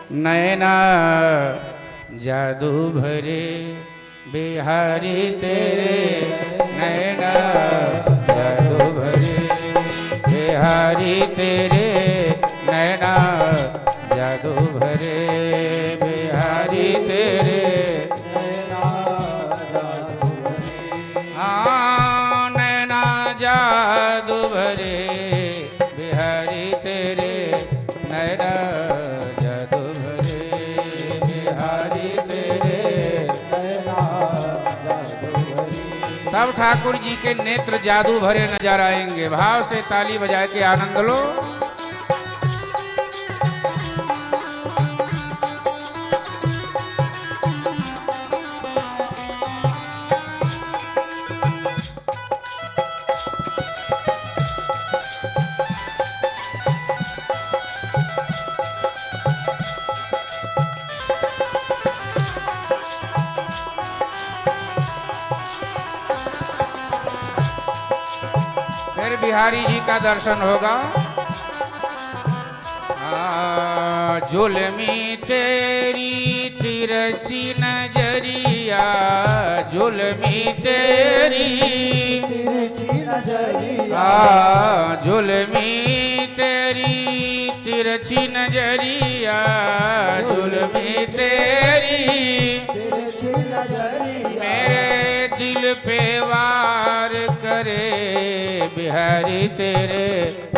नैना जादू भरे बिहारी तेरे, नैना जादू भरे बिहारी तेरे, नैना जादू भरे बिहारी तेरे, नैना जादू भरे। हाँ नैना जादू भरे बिहारी तेरे, नैना जादू भरे बिहारी तेरे, नैना जादू भरे। तब ठाकुर जी के नेत्र जादू भरे नजर आएंगे। भाव से ताली बजा के आनंद लो। फिर बिहारी जी का दर्शन होगा। जुल्मी तेरी तिरछी नजरिया, जुल्मी तेरी तिरछी नजरिया, जुल्मी तेरी तिरछी नजरिया, जुल्मी तेरी तिरछी नजरिया, मेरे दिल पे वार करे बिहारी तेरे,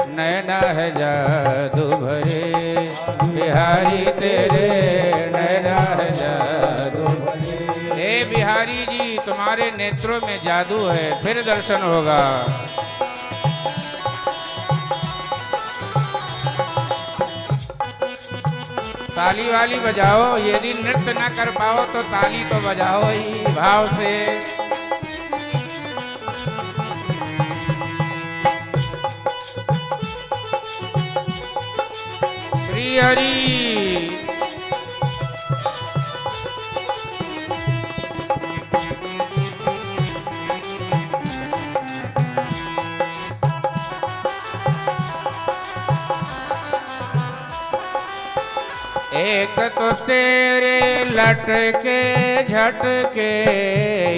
नैना है जादू भरे बिहारी तेरे, नैना है जादू भरे। हे बिहारी जी तुम्हारे नेत्रों में जादू है। फिर दर्शन होगा। ताली वाली बजाओ। यदि नृत्य न कर पाओ तो ताली तो बजाओ ही भाव से। श्री हरि एक तो तेरे लटके झटके,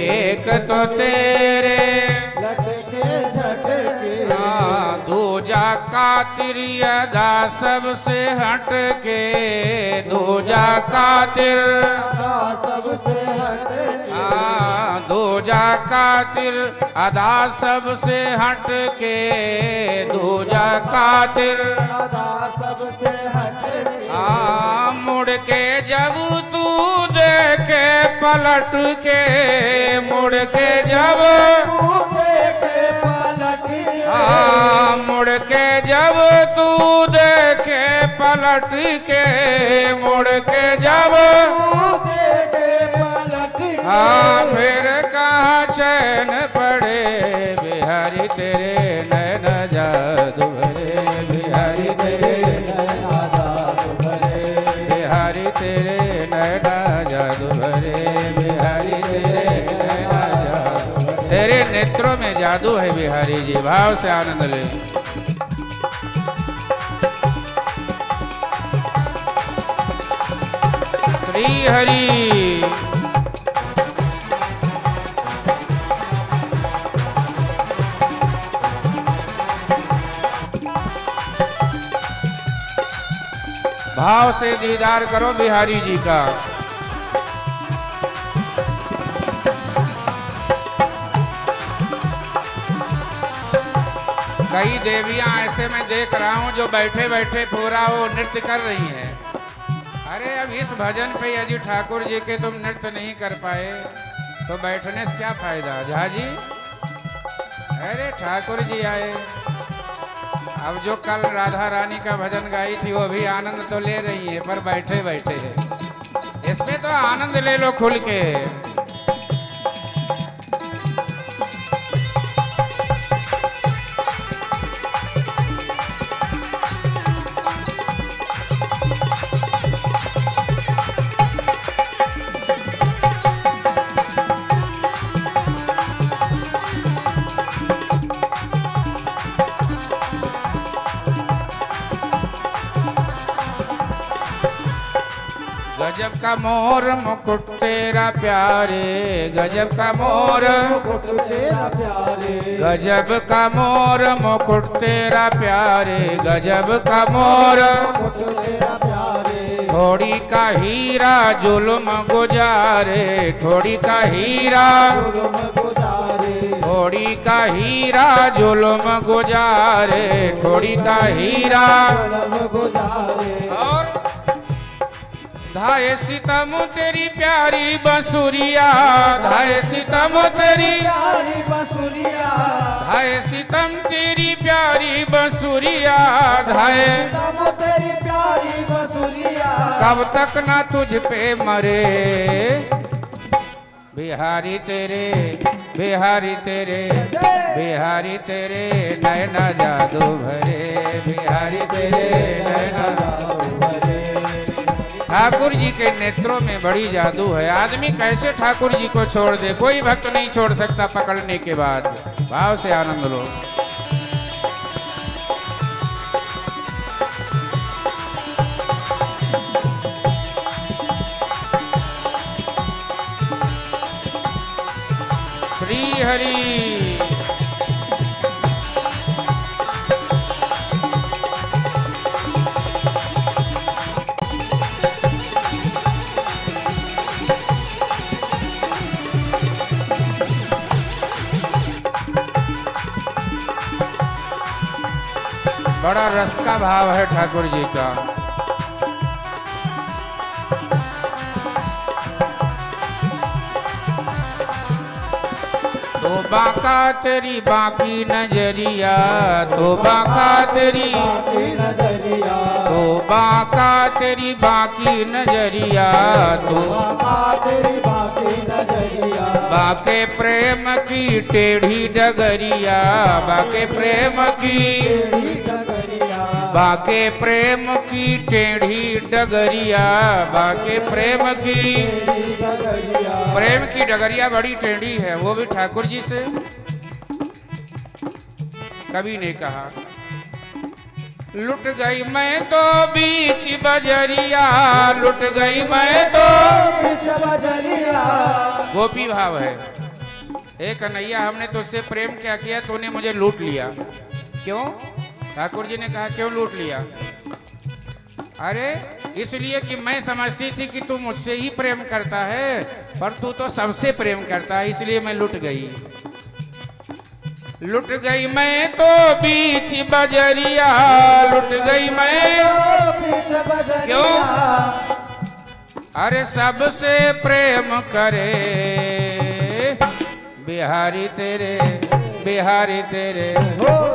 एक तो तेरे लटके झटके, दूजा कातिर अदा सबसे हटके, दूजा कातिर सबसे हटके, दूजा कातिर अदा सबसे हटके, दूजा कातिर अदा सबसे हटके। मुड़ के जब तू देखे पलट के, मुड़ के जब तू देखे पलट के, मुड़ के जब तू देखे पलट के, मुड़ के जब तू देखे पलट के, फिर कहाँ चैन पड़े बिहारी तेरे, नैना जादू भरे बिहारी तेरे, नैना जादू भरे, बिहारी तेरे, नैना जादू भरे बिहारी तेरे, नैना जादू भरे। तेरे नेत्रों में जादू है बिहारी जी। भाव से आनंद ले। श्री हरि भाव से दीदार करो बिहारी जी का। कई देवियां ऐसे मैं देख रहा हूं जो बैठे बैठे पूरा वो नृत्य कर रही हैं। अरे अब इस भजन पे यदि ठाकुर जी के तुम नृत्य नहीं कर पाए तो बैठने से क्या फायदा झा जी। अरे ठाकुर जी आए। अब जो कल राधा रानी का भजन गाई थी वो भी आनंद तो ले रही है पर बैठे बैठे है। इसमें तो आनंद ले लो खुल के। गजब का मोर मुकुट तेरा प्यारे, गजब का मोर, मुकुट तेरा प्यारे, गजब का मोर मुकुट तेरा प्यारे, गजब का मोर, मुकुट तेरा प्यारे, थोड़ी का हीरा जुल्म गुजारे, थोड़ी का हीरा, जुल्म गुजारे, थोड़ी का हीरा जुल्म गुजारे, थोड़ी का हीरा। जुल्म गुजारे। और धाये सितम तेरी प्यारी बंसुरिया, धाये सितम तेरी, प्यारी बसुरिया, धाये सितम तेरी प्यारी बंसुरिया, धाये तब तेरी प्यारी बसुरिया, कब तक ना तुझ पे मरे, बिहारी तेरे, बिहारी तेरे, बिहारी तेरे नैना जादू भरे, बिहारी तेरे नैना। ठाकुर जी के नेत्रों में बड़ी जादू है। आदमी कैसे ठाकुर जी को छोड़ दे, कोई भक्त नहीं छोड़ सकता पकड़ने के बाद। भाव से आनंद लो। श्री हरि। बड़ा रस का भाव है ठाकुर जी का। तो बांका तेरी बाकी नजरिया, तो बांका तेरी, बाकी नजरिया, तो बांका तेरी बाकी नजरिया, तो बाबा तेरी बाकी नजरिया, बाके प्रेम की टेढ़ी डगरिया, बाके प्रेम की, तेरी डगरिया, बाके प्रेम की टेढ़ी डगरिया, बाके प्रेम की, तेरी डगरिया, प्रेम की डगरिया बड़ी टेढ़ी है। वो भी ठाकुर जी से। कवि ने कहा लुट गई मैं तो बीच बजरिया, लुट गई मैं तो। बीच बजरिया, गोपी भाव है। ए कन्हैया, हमने तुझसे प्रेम क्या किया, तूने मुझे लूट लिया। क्यों? ठाकुर जी ने कहा क्यों लूट लिया? अरे इसलिए कि मैं समझती थी कि तू मुझसे ही प्रेम करता है, पर तू तो सबसे प्रेम करता है, इसलिए मैं लुट गई। लुट गई मैं तो बीच बजरिया, लुट गई मैं। बीच बजरिया, क्यों? अरे सबसे प्रेम करे बिहारी तेरे, बिहारी तेरे,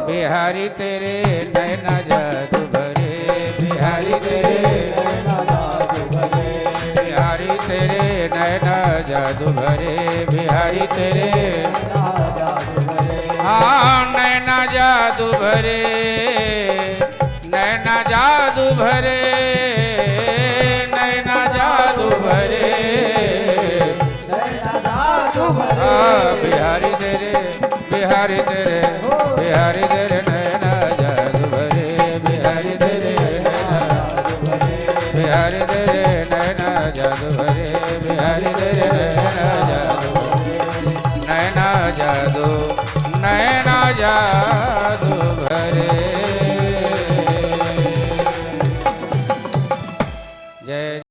बिहारी तेरे नैना जादू भरे, बिहारी तेरे, बिहारी तेरे नैना जादू भरे, बिहारी तेरे, हाँ नैना जादू भरे, नैना जादू भरे, नैना जादू भरे, हाँ बिहारी तेरे, बिहारी तेरे, बिहारी तेरे नैना जादू भरे, बिहारी तेरे नैना, बिहारी तेरे नैना जादू भरे, बिहारी तेरे नैना जादू, नैना जादू, नैना जादू भरे। जय